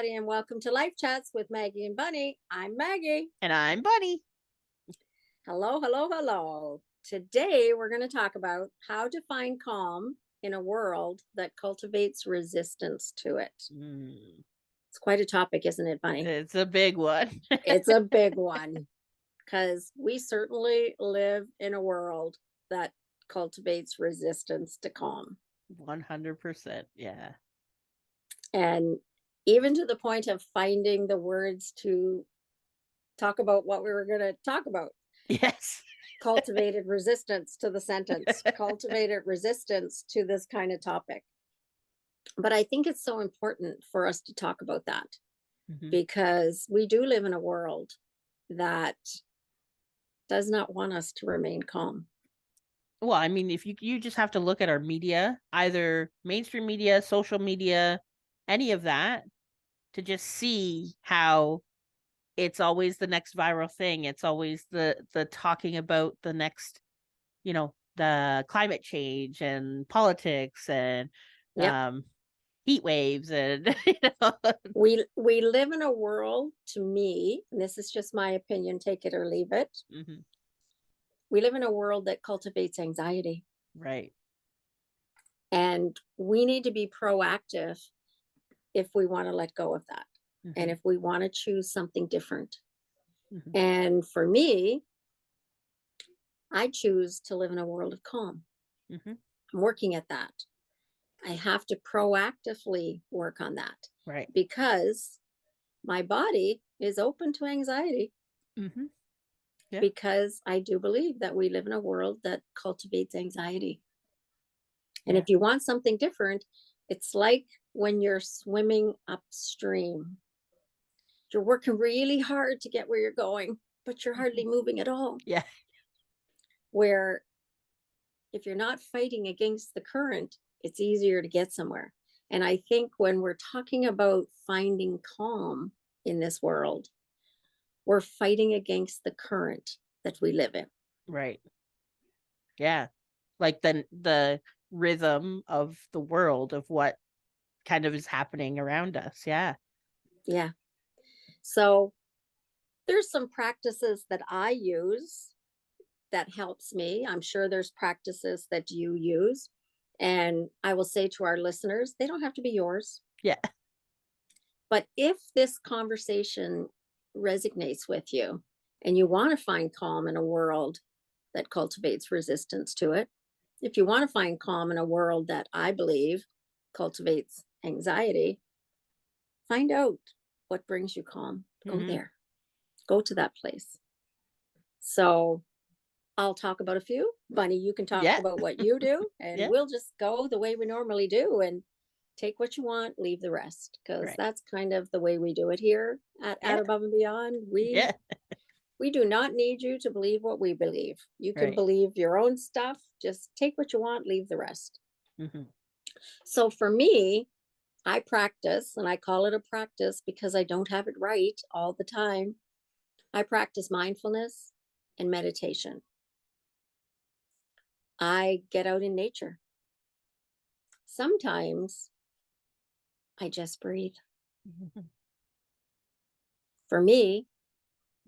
everybody, and welcome to Life Chats with Maggie and Bunny. I'm Maggie. And I'm Bunny. Hello, hello, hello. Today, we're going to talk about how to find calm in a world that cultivates resistance to it. It's quite a topic, isn't it, Bunny? It's a big one. It's a big one because we certainly live in a world that cultivates resistance to calm. 100%. Yeah. And even to the point of finding the words to talk about what we were going to talk about. Yes. Cultivated resistance to the sentence, cultivated resistance to this kind of topic. But I think it's so important for us to talk about that because we do live in a world that does not want us to remain calm. Well, I mean, if you just have to look at our media, either mainstream media, social media, any of that, to just see how it's always the next viral thing. It's always the talking about the next, the climate change and politics and heat waves and we live in a world, to me, and this is just my opinion, take it or leave it. We live in a world that cultivates anxiety. Right. And we need to be proactive if we want to let go of that. And if we want to choose something different. And for me, I choose to live in a world of calm. I'm working at that. I have to proactively work on that. Right. Because my body is open to anxiety. Yeah. Because I do believe that we live in a world that cultivates anxiety. And if you want something different, it's like when you're swimming upstream. You're working really hard to get where you're going, but you're hardly moving at all. Yeah. Where if you're not fighting against the current, it's easier to get somewhere. And I think when we're talking about finding calm in this world, we're fighting against the current that we live in. Right. Yeah. Like the rhythm of the world of what kind of is happening around us. Yeah. Yeah. So there's some practices that I use that helps me. I'm sure there's practices that you use. And I will say to our listeners, they don't have to be yours. Yeah. But if this conversation resonates with you and you want to find calm in a world that cultivates resistance to it, if you want to find calm in a world that I believe cultivates anxiety, find out what brings you calm. Go there. Go to that place. So I'll talk about a few. Bunny, you can talk about what you do, and we'll just go the way we normally do and take what you want, leave the rest, because that's kind of the way we do it here at Above and Beyond. We do not need you to believe what we believe. You can believe your own stuff. Just take what you want, leave the rest. So for me, I practice, and I call it a practice because I don't have it right all the time. I practice mindfulness and meditation. I get out in nature. Sometimes I just breathe. For me,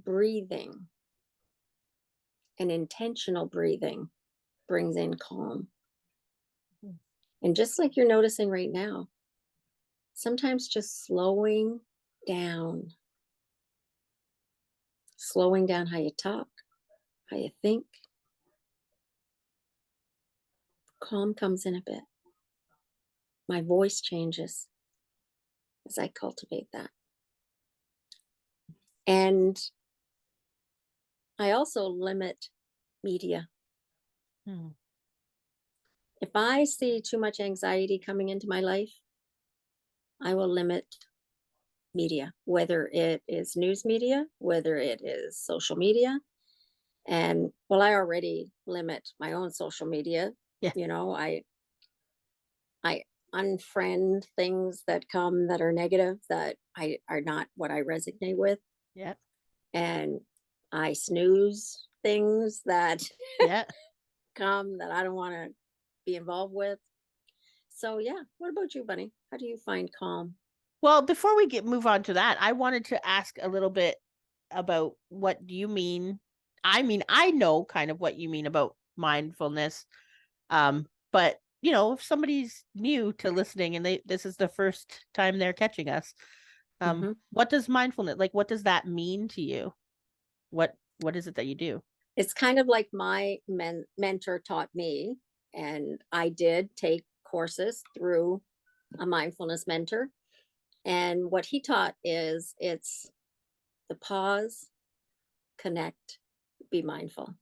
breathing and intentional breathing brings in calm. And just like you're noticing right now, sometimes just slowing down how you talk, how you think, calm comes in a bit. My voice changes as I cultivate that. And I also limit media. If I see too much anxiety coming into my life, I will limit media, whether it is news media, whether it is social media. And well, I already limit my own social media. You know, I unfriend things that come that are negative, that are not what I resonate with. Yeah. And I snooze things that come that I don't want to be involved with. So yeah, what about you, Bunny? How do you find calm? Well, before we move on to that, I wanted to ask a little bit about what do you mean. I mean, I know kind of what you mean about mindfulness. But if somebody's new to listening and this is the first time they're catching us, what does mindfulness, like, what does that mean to you? What is it that you do? It's kind of like my mentor taught me, and I did take courses through a mindfulness mentor. And what he taught is it's the pause, connect, be mindful.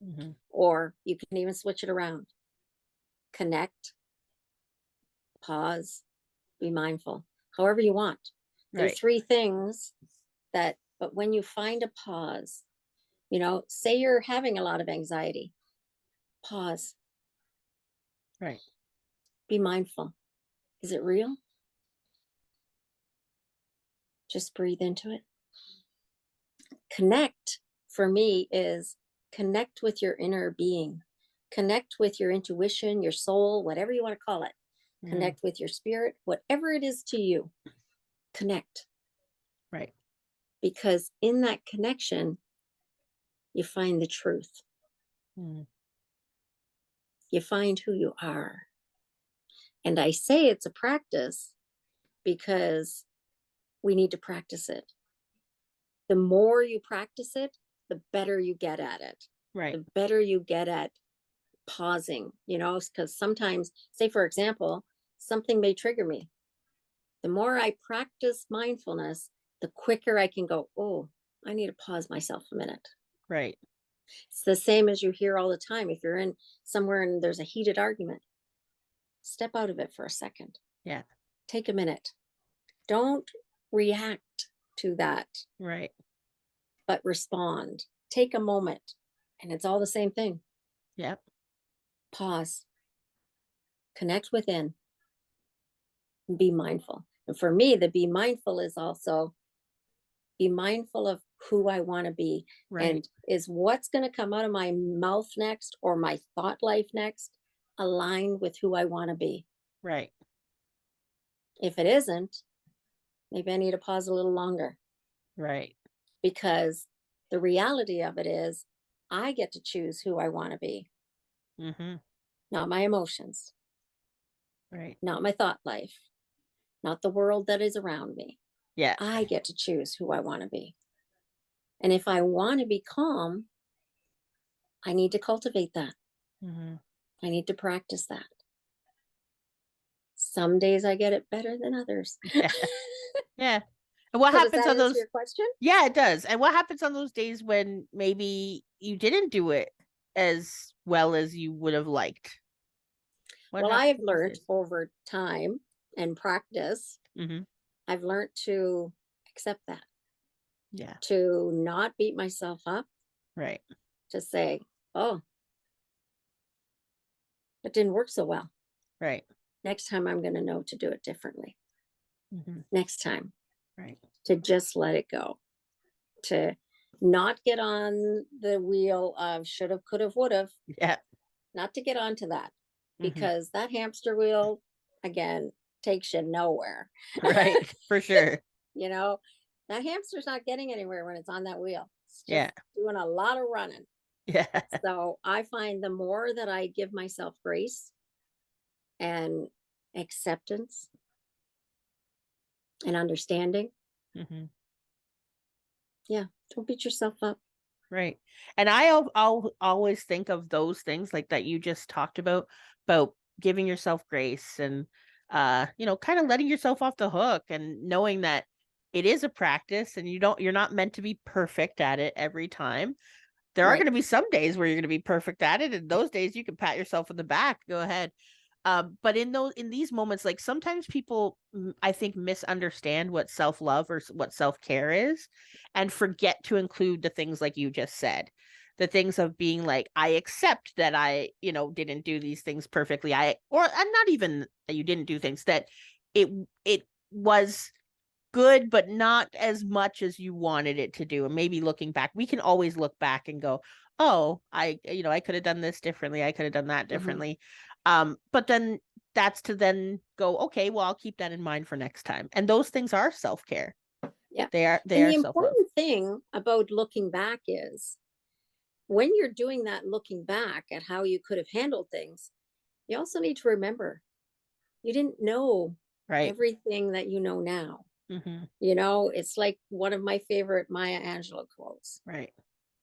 Mm-hmm. Or you can even switch it around: connect, pause, be mindful, however you want. There are Right. three things but when you find a pause, say you're having a lot of anxiety, pause, Right. be mindful. Is it real? Just breathe into it. Connect for me is connect with your inner being, connect with your intuition, your soul, whatever you want to call it. Mm-hmm. Connect with your spirit, whatever it is to you. Connect. Right. Because in that connection, you find the truth. Mm-hmm. You find who you are. And I say it's a practice because we need to practice it. The more you practice it, the better you get at it. Right. The better you get at pausing, because sometimes, say, for example, something may trigger me. The more I practice mindfulness, the quicker I can go, oh, I need to pause myself a minute. Right. It's the same as you hear all the time. If you're in somewhere and there's a heated argument, step out of it for a second. Yeah. Take a minute. Don't react to that, Right. but respond. Take a moment. And it's all the same thing. Yep. Pause, connect within, and be mindful. And for me, the be mindful is also be mindful of who I want to be. Right. And is what's going to come out of my mouth next or my thought life next aligned with who I want to be? Right. If it isn't, maybe I need to pause a little longer, Right. because the reality of it is I get to choose who I want to be, Mm-hmm. not my emotions, Right. not my thought life, not the world that is around me. Yeah. I get to choose who I want to be. And if I want to be calm, I need to cultivate that. Mm-hmm. I need to practice that. Some days I get it better than others. Yeah. Yeah. And what So does happens that on answer those? your question? Yeah, it does. And what happens on those days when maybe you didn't do it as well as you would have liked? What Well, I happens have on those learned days? over time and practice, Mm-hmm. I've learned to accept that, Yeah. to not beat myself up, Right. to say, oh, it didn't work so well. Right. Next time I'm going to know to do it differently. Mm-hmm. Next time, Right. to just let it go, to not get on the wheel of should have, could have, would have, Yeah. not to get onto that, Mm-hmm. because that hamster wheel, again, takes you nowhere. Right. For sure. You know, that hamster's not getting anywhere when it's on that wheel. It's Yeah. just doing a lot of running. Yeah. So I find the more that I give myself grace and acceptance and understanding, Mm-hmm. yeah, don't beat yourself up. Right. And I'll always think of those things like that you just talked about giving yourself grace and kind of letting yourself off the hook and knowing that it is a practice and you're not meant to be perfect at it every time. There are Right. going to be some days where you're going to be perfect at it, and those days you can pat yourself on the back. Go ahead. But in these moments, like sometimes people, I think, misunderstand what self-love or what self-care is, and forget to include the things like you just said, the things of being like, I accept that I, didn't do these things perfectly. And not even that you didn't do things, that it was good, but not as much as you wanted it to do. And maybe looking back, we can always look back and go, oh, I could have done this differently. I could have done that Mhm. differently. But then that's to then go, okay, well, I'll keep that in mind for next time. And those things are self-care. Yeah. They And are the self-love. important thing about looking back is when you're doing that looking back at how you could have handled things, you also need to remember you didn't know Right. everything that you know now. Hmm. It's like one of my favorite Maya Angelou quotes, Right.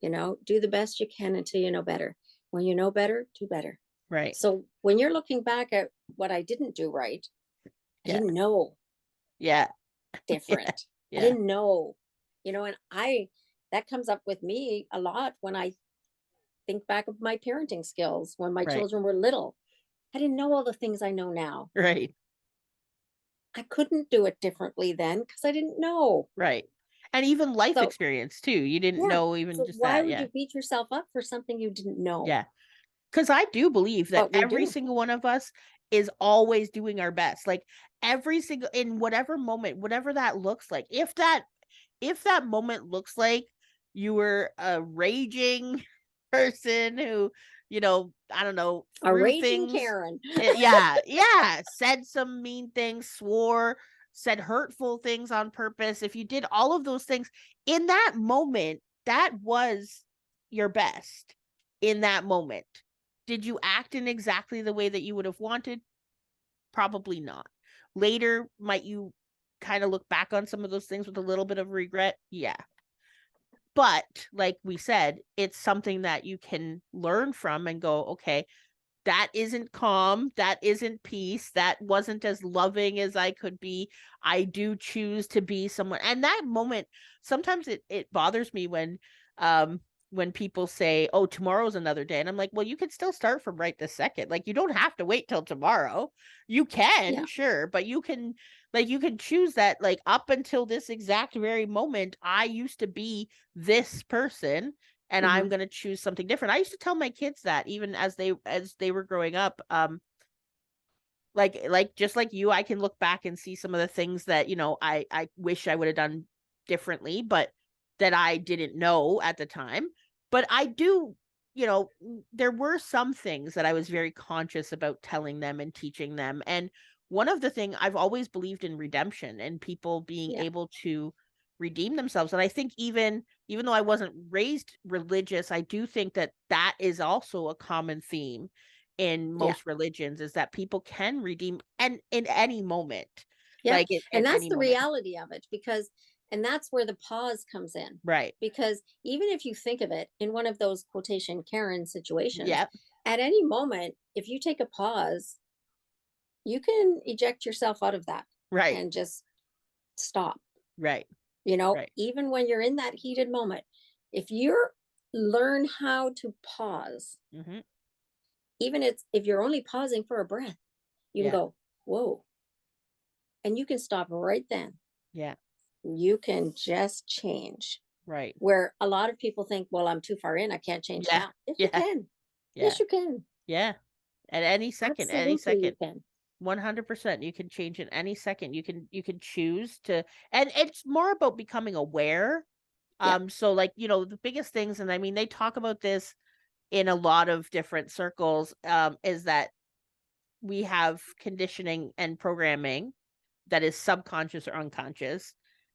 do the best you can until you know better. When you know better, do better. Right. So when you're looking back at what I didn't do right, I Yeah. didn't know Yeah. Yeah. different. I Yeah. didn't know, and that comes up with me a lot when I think back of my parenting skills when my Right. children were little. I didn't know all the things I know now. Right. I couldn't do it differently then because I didn't know. Right. And even life So, experience too. You didn't yeah. know even So just why that. would Yeah. you beat yourself up for something you didn't know? Yeah. Because I do believe that But we every do. single one of us is always doing our best. Like every single, in whatever moment, whatever that looks like. If that moment looks like you were a raging person who, I don't know, A threw raging things, Karen. yeah, yeah, said some mean things, swore, said hurtful things on purpose. If you did all of those things in that moment, that was your best in that moment. Did you act in exactly the way that you would have wanted? Probably not. Later, might you kind of look back on some of those things with a little bit of regret? Yeah. But like we said, it's something that you can learn from and go, okay, that isn't calm, that isn't peace, that wasn't as loving as I could be. I do choose to be someone. And that moment, sometimes it bothers me when people say, oh, tomorrow's another day. And I'm like, well, you could still start from right this second. Like you don't have to wait till tomorrow. You can, Yeah. sure, but you can choose that, like, up until this exact very moment, I used to be this person and I'm Hmm. going to choose something different. I used to tell my kids that even as they were growing up. Like just like you, I can look back and see some of the things that, I wish I would have done differently, but that I didn't know at the time. But I do, there were some things that I was very conscious about telling them and teaching them. And one of the thing I've always believed in redemption and people being Yeah. able to redeem themselves. And I think even though I wasn't raised religious, I do think that that is also a common theme in Yeah. most religions, is that people can redeem and in any moment, Yeah. like in And that's any the moment. reality of it and that's where the pause comes in. Right. Because even if you think of it in one of those quotation Karen situations, Yep. at any moment, if you take a pause, you can eject yourself out of that Right. and just stop. Right. Right. Even when you're in that heated moment, if you're learn how to pause, Hmm. even if you're only pausing for a breath, you can Yeah. go, whoa, and you can stop right then. Yeah. You can just change. Right. Where a lot of people think, well, I'm too far in, I can't change Yeah. now. Yes, you Yeah. can. Yeah. Yes, you can. Yeah. At any Absolutely, you second, can. 100%, you can change in any second. You can choose to, and it's more about becoming aware. Yeah. So like, the biggest things, and I mean, they talk about this in a lot of different circles, is that we have conditioning and programming that is subconscious or unconscious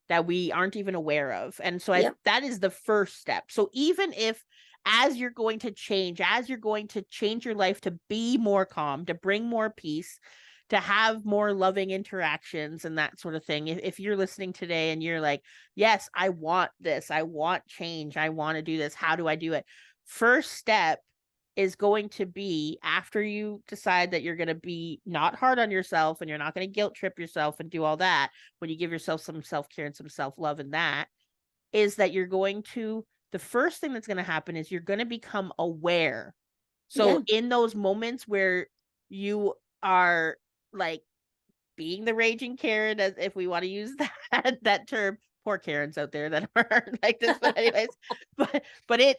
that we aren't even aware of. And so Yep. that is the first step. So even if as you're going to change your life to be more calm, to bring more peace, to have more loving interactions and that sort of thing. If you're listening today and you're like, yes, I want this, I want change, I want to do this, how do I do it? First step is going to be, after you decide that you're going to be not hard on yourself and you're not going to guilt trip yourself and do all that, when you give yourself some self-care and some self-love, and that is that you're going to, the first thing that's going to happen is you're going to become aware. So Yeah. in those moments where you are like being the raging Karen, as if we want to use that term, poor Karens out there that are like this, but anyways,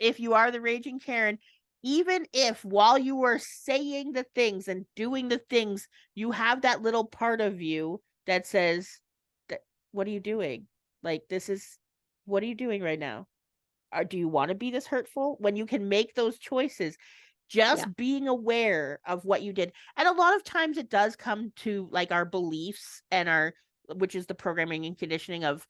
if you are the raging Karen, even if while you are saying the things and doing the things, you have that little part of you that says, what are you doing? Like, what are you doing right now? Or do you want to be this hurtful? When you can make those choices, Yeah. just being aware of what you did. And a lot of times it does come to like our beliefs and our, which is the programming and conditioning of,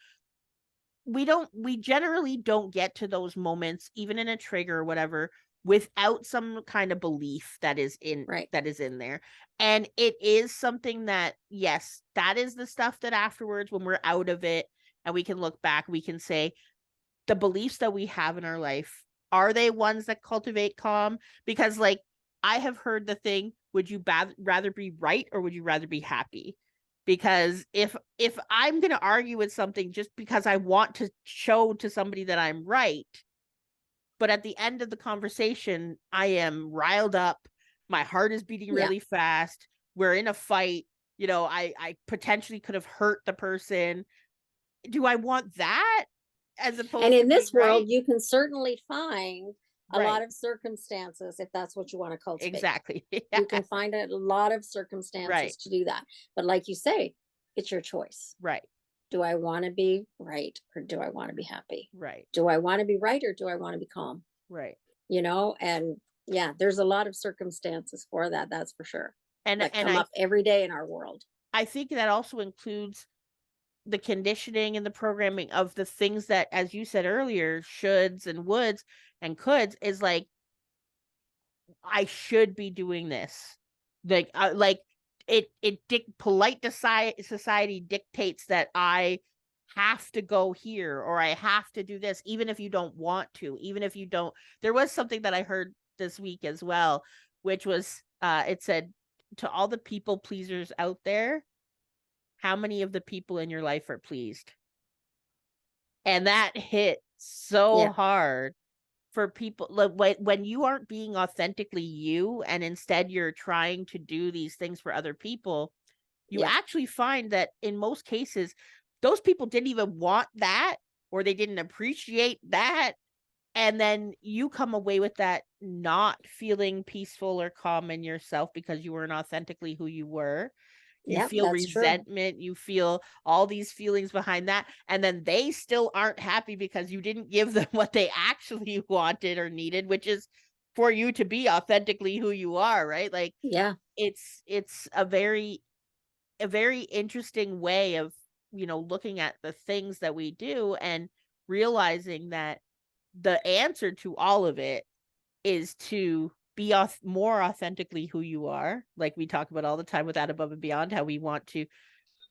we generally don't get to those moments, even in a trigger or whatever, without some kind of belief Right. that is in there. And it is something that, yes, that is the stuff that afterwards, when we're out of it and we can look back, we can say, the beliefs that we have in our life, are they ones that cultivate calm? Because like, I have heard the thing, would you rather be right or would you rather be happy? Because if I'm going to argue with something just because I want to show to somebody that I'm right, but at the end of the conversation I am riled up, my heart is beating Yeah. really fast, we're in a fight, I potentially could have hurt the person. Do I want that as And opposed to in being this right? world, you can certainly find a lot Right. of circumstances if that's what you want to cultivate. Exactly. You Yeah. can find a lot of Right. circumstances to do that. But like you say, it's your choice. Right. Do I want to be right or do I want to be happy? Right. Do I want to be right or do I want to be calm? Right. And yeah, there's a lot of circumstances for that, that's for sure, that And come up every day in our world. I think that also includes the conditioning and the programming of the things that, as you said earlier, shoulds and woulds and coulds, is like, I should be doing this. Like polite society dictates that I have to go here or I have to do this, even if you don't want to, even if you don't. There was something that I heard this week as well, which was, it said, to all the people pleasers out there, how many of the people in your life are pleased? And that hit so Yeah. hard for people, like when you aren't being authentically you and instead you're trying to do these things for other people, you Yeah. actually find that in most cases those people didn't even want that, or they didn't appreciate that, and then you come away with that not feeling peaceful or calm in yourself because you weren't authentically who you were. You Yep, feel that's true. resentment, you feel all these feelings behind that, and then they still aren't happy because you didn't give them what they actually wanted or needed, which is for you to be authentically who you are, right? Like, Yeah. it's a very interesting way of, looking at the things that we do and realizing that the answer to all of it is to be more authentically who you are. Like we talk about all the time with that above and beyond, how we want to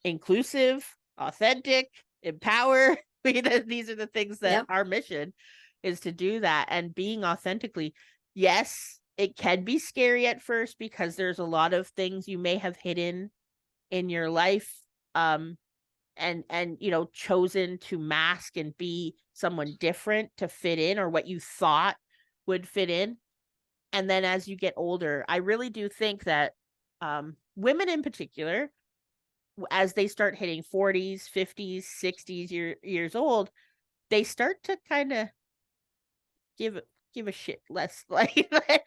inclusive, authentic, empower. These are the things that Yep. our mission is to do that. And being authentically, yes, it can be scary at first because there's a lot of things you may have hidden in your life, um and chosen to mask and be someone different to fit in, or what you thought would fit in. And then as you get older, I really do think that, women in particular, as they start hitting 40s, 50s, 60s years old, they start to kind of give give a shit less. Like,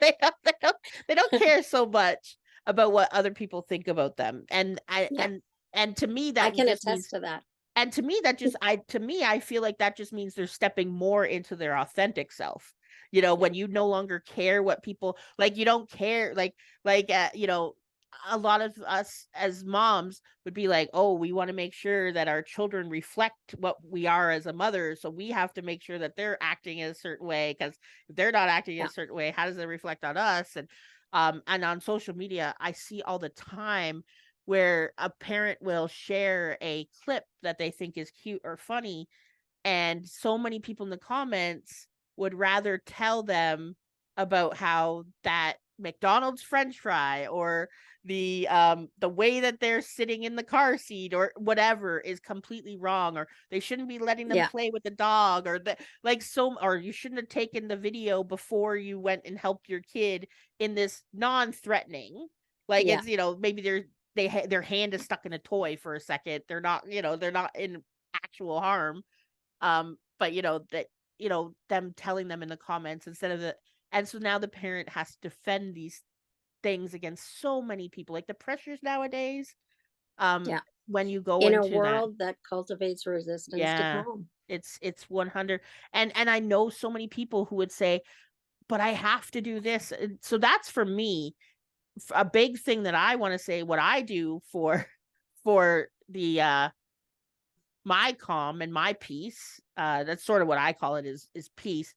they don't care so much about what other people think about them. And I Yeah. and to me I that can just attest means, to that. and to me that just I feel like that just means they're stepping more into their authentic self. Yeah. When you no longer care what people like, you don't care, a lot of us as moms would be like, "Oh, we want to make sure that our children reflect what we are as a mother, so we have to make sure that they're acting in a certain way, because if they're not acting in a Yeah. certain way, how does it reflect on us?" And on social media, I see all the time where a parent will share a clip that they think is cute or funny, and so many people in the comments would rather tell them about how that McDonald's French fry, or the way that they're sitting in the car seat or whatever is completely wrong, or they shouldn't be letting them Yeah. play with the dog, or or you shouldn't have taken the video before you went and helped your kid, in this non-threatening, like, Yeah. it's, maybe their hand is stuck in a toy for a second, they're not in actual harm, but that, them telling them in the comments instead of the, and so now the parent has to defend these things against so many people, like the pressures nowadays, um Yeah. when you go In a into that. world that cultivates resistance to Yeah, calm. it's 100. And I know so many people who would say, but I have to do this. So that's for me a big thing that I want to say. What I do for the my calm and my peace, that's sort of what I call it, is peace,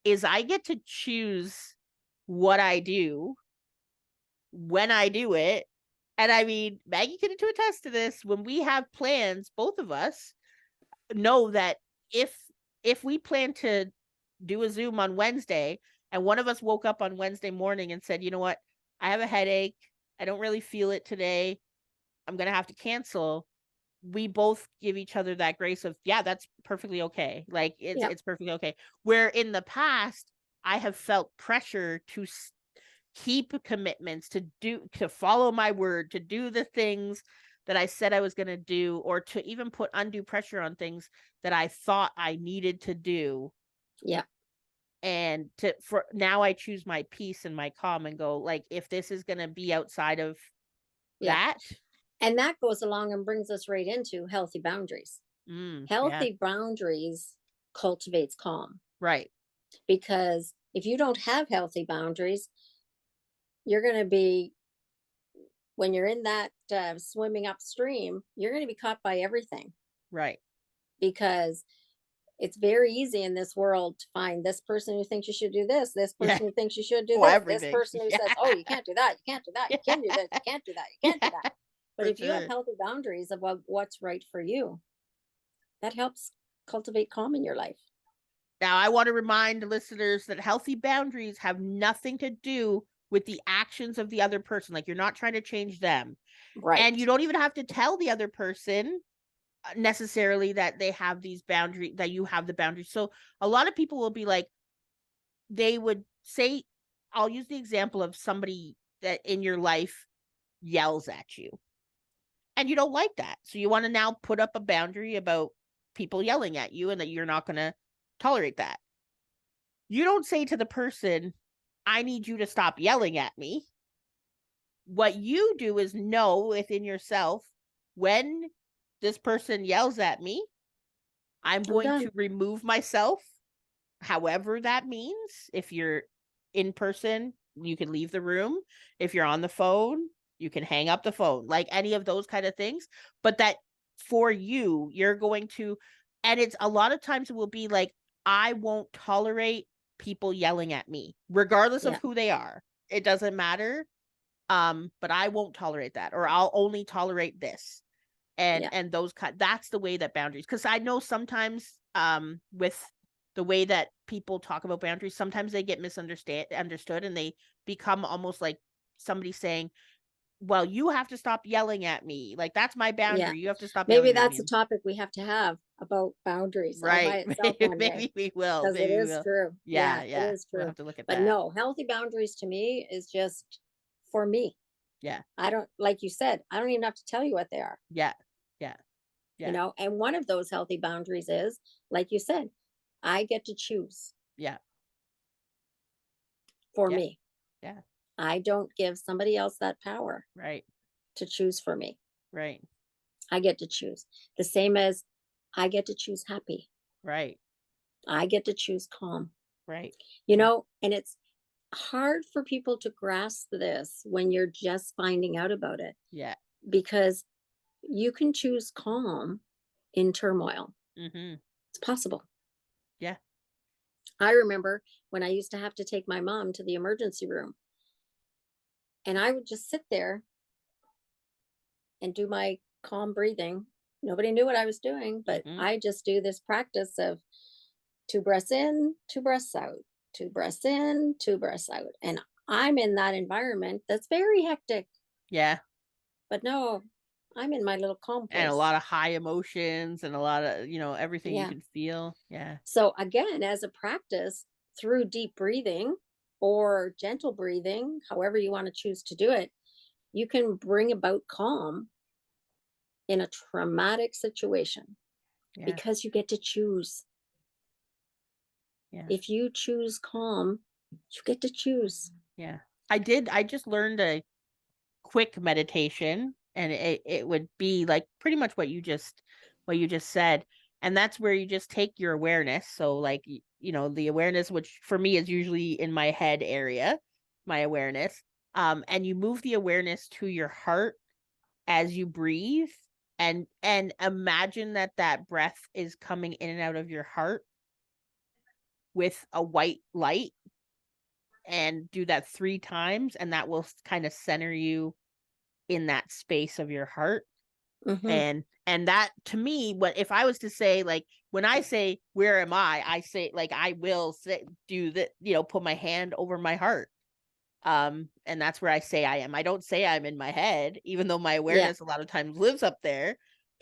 is I get to choose what I do when I do it. And I mean, Maggie can attest to this. When we have plans, both of us know that if we plan to do a Zoom on Wednesday and one of us woke up on Wednesday morning and said, you know what, I have a headache, I don't really feel it today, I'm going to have to cancel, we both give each other that grace of, yeah, that's perfectly okay. Like it's perfectly okay. Where in the past, I have felt pressure to keep commitments, to follow my word, to do the things that I said I was going to do, or to even put undue pressure on things that I thought I needed to do. Yeah. And for now, I choose my peace and my calm and go, like, if this is going to be outside of that. And that goes along and brings us right into healthy boundaries. Healthy boundaries cultivates calm. Right. Because if you don't have healthy boundaries, you're going to be, when you're in that swimming upstream, you're going to be caught by everything. Right. Because it's very easy in this world to find this person who thinks you should do this person who thinks you should do this person who says, oh, you can't do that, you can't do that, you can't do that, you can't do that, you can't do that. But if you have healthy boundaries about what's right for you, that helps cultivate calm in your life. Now, I want to remind listeners that healthy boundaries have nothing to do with the actions of the other person. Like, you're not trying to change them. Right. And you don't even have to tell the other person necessarily that they have these boundaries, that you have the boundaries. So a lot of people will be like, they would say, I'll use the example of somebody that in your life yells at you. And you don't like that. So you want to now put up a boundary about people yelling at you and that you're not going to tolerate that. You don't say to the person, I need you to stop yelling at me. What you do is know within yourself, when this person yells at me, I'm going to remove myself, however that means. If you're in person, you can leave the room. If you're on the phone, you can hang up the phone, like any of those kind of things. But that for you, you're going to, and it's a lot of times it will be like, I won't tolerate people yelling at me, regardless of who they are. It doesn't matter. But I won't tolerate that, or I'll only tolerate this. And those that's the way that boundaries, because I know sometimes with the way that people talk about boundaries, sometimes they get understood and they become almost like somebody saying, well, you have to stop yelling at me. Like, that's my boundary. You have to stop yelling at me. Maybe that's a topic we have to have about boundaries. Right. Maybe we will. Because it is true. Yeah. It is true. We'll have to look at that. But no, healthy boundaries to me is just for me. Yeah. I don't, like you said, I don't even have to tell you what they are. Yeah. You know, and one of those healthy boundaries is, like you said, I get to choose. Yeah. For me. Yeah. I don't give somebody else that power. Right. To choose for me. Right. I get to choose. The same as I get to choose happy. Right. I get to choose calm. Right. You know, and it's hard for people to grasp this when you're just finding out about it. Yeah. Because you can choose calm in turmoil. It's possible. Yeah. I remember when I used to have to take my mom to the emergency room, and I would just sit there and do my calm breathing. Nobody knew what I was doing, but I just do this practice of 2 breaths in, 2 breaths out, 2 breaths in, 2 breaths out. And I'm in that environment that's very hectic. Yeah. But no, I'm in my little calm place. And a lot of high emotions and a lot of, everything you can feel. Yeah. So again, as a practice, through deep breathing or gentle breathing, however you want to choose to do it, you can bring about calm in a traumatic situation because you get to choose. If you choose calm, you get to choose. Yeah. I just learned a quick meditation, and it would be like pretty much what you just said. And that's where you just take your awareness. So like, the awareness, which for me is usually in my head area, my awareness. And you move the awareness to your heart as you breathe, and imagine that breath is coming in and out of your heart with a white light, and do that 3 times, and that will kind of center you in that space of your heart. Mm-hmm. And that, to me, what if I was to say, like, when I say where am I say, like, I will say, do that, put my hand over my heart. And that's where I say I am. I don't say I'm in my head, even though my Yeah. awareness a lot of times lives up there.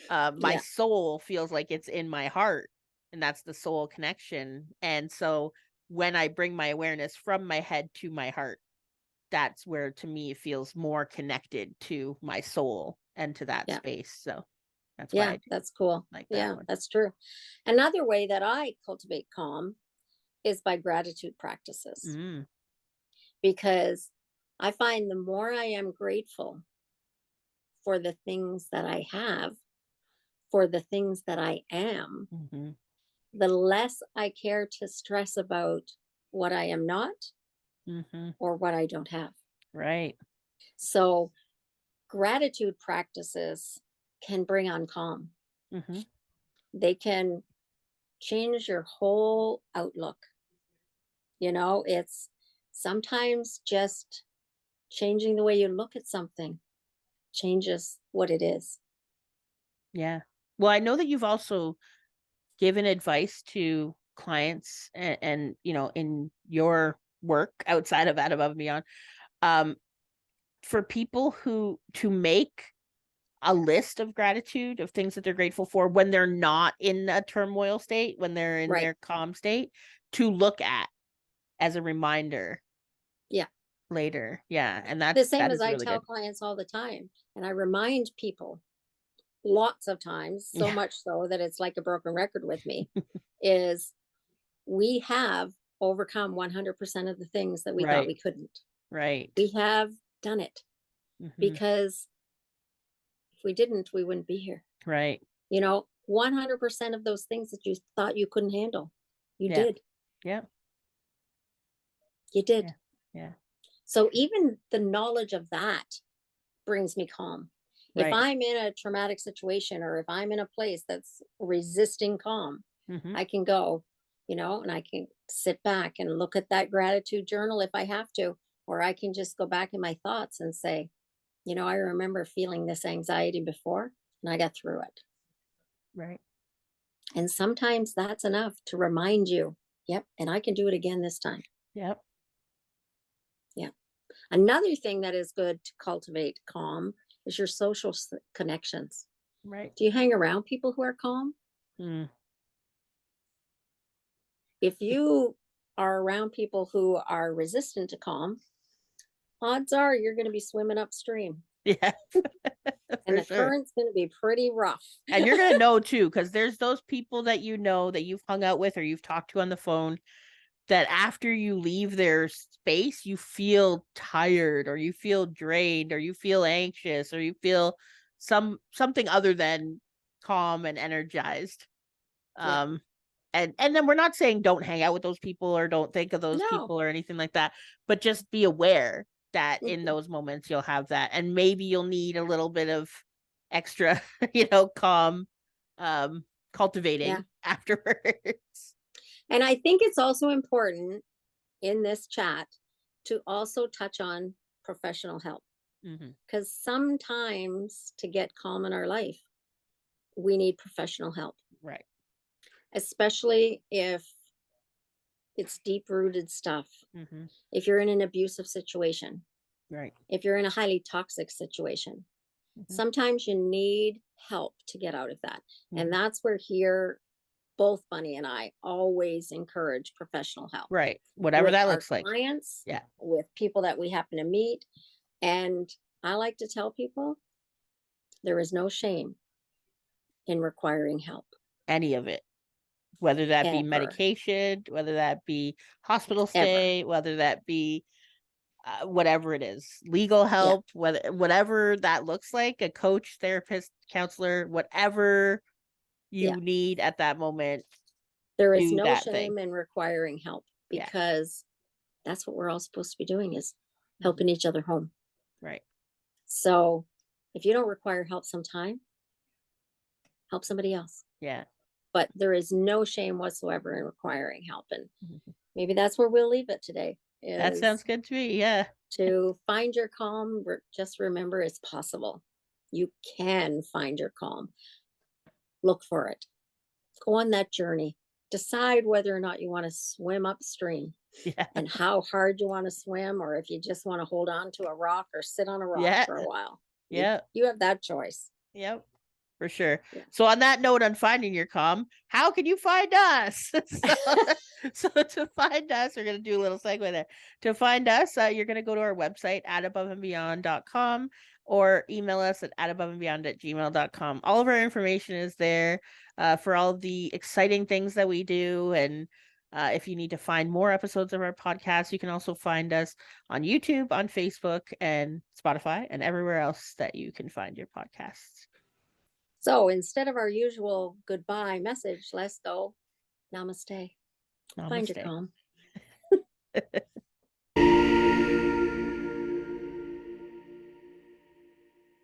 My Yeah. soul feels like it's in my heart, and that's the soul connection. And so when I bring my awareness from my head to my heart, that's where, to me, it feels more connected to my soul and to that Yeah. space. So that's why Yeah. I That's cool. like that Yeah, one. that's true. Another way that I cultivate calm is by gratitude practices, Mm, because I find the more I am grateful for the things that I have, for the things that I am, mm-hmm, the less I care to stress about what I am not mm-hmm, or what I don't have. right. So, gratitude practices can bring on calm. Mm-hmm, They can change your whole outlook. It's sometimes just changing the way you look at something changes what it is. yeah. Well, I know that you've also given advice to clients, and in your work outside of Out Above and Beyond, um, for people who to make a list of gratitude, of things that they're grateful for when they're not in a turmoil state, when they're in Right. their calm state, to look at as a reminder Yeah. later. Yeah, and The that same as is I really tell good. clients all the time. And I remind people lots of times, so Yeah. much so that it's like a broken record with me, is we have overcome 100% of the things that we thought Right. we couldn't. Right. We have done it, Hmm. because if we didn't, we wouldn't be here. Right. 100% of those things that you thought you couldn't handle, you Yeah. did. Yeah. You did. Yeah. Yeah. So even the knowledge of that brings me calm. If Right. I'm in a traumatic situation, or if I'm in a place that's resisting calm, Hmm. I can go, and I can sit back and look at that gratitude journal if I have to, or I can just go back in my thoughts and say, I remember feeling this anxiety before and I got through it. Right. And sometimes that's enough to remind you, yep, and I can do it again this time. Yep. Yeah. Another thing that is good to cultivate calm is your social connections. Right. Do you hang around people who are calm? Mm. If you are around people who are resistant to calm, odds are you're going to be swimming upstream Yeah. and For the sure. current's going to be pretty rough. And you're gonna know too, because there's those people that that you've hung out with or you've talked to on the phone, that after you leave their space, you feel tired, or you feel drained, or you feel anxious, or you feel something other than calm and energized. Yeah. Um, and then we're not saying don't hang out with those people or don't think of those No. people or anything like that, but just be aware that in Mhm. those moments you'll have that, and maybe you'll need a little bit of extra, calm, um, Yeah. cultivating afterwards. And I think it's also important in this chat to also touch on professional help, Hmm. because sometimes to get calm in our life, we need professional help, Right. especially if it's deep rooted stuff. Hmm. If you're in an abusive situation, Right. if you're in a highly toxic situation, Hmm. sometimes you need help to get out of that. And Hmm. that's where here, both Bunny and I always encourage professional help Right. Whatever with that our looks like. clients, Yeah. with people that we happen to meet. And I like to tell people there is no shame in requiring help, Any of it, whether that be ever, medication, whether that be hospital ever. stay, whether that be whatever it is, legal Yeah. help, whatever that looks like, a coach, therapist, counselor, whatever Yeah. you need at that moment, There is do no that thing. shame in requiring help Yeah. because that's what we're all supposed to be doing is Mhm. helping each other home. Right. So if you don't require help sometime, help somebody else. Yeah. But there is no shame whatsoever in requiring help. And Mhm. maybe that's where we'll leave it today That sounds is good to me. Yeah. to find your calm. Just remember it's possible. You can find your calm. Look for it. Go on that journey. Decide whether or not you want to swim upstream Yeah. and how hard you want to swim, or if you just want to hold on to a rock or sit on a rock Yeah. for a while. You Yeah. you have that choice. Yep. For sure. Yeah. So on that note, on finding your calm, how can you find us? So to find us, we're gonna do a little segue there. To find us, you're gonna go to our website at aboveandbeyond.com or email us at aboveandbeyond@gmail.com. All of our information is there for all of the exciting things that we do. And if you need to find more episodes of our podcast, you can also find us on YouTube, on Facebook, and Spotify, and everywhere else that you can find your podcasts. So instead of our usual goodbye message, let's go namaste. Find your Namaste. calm.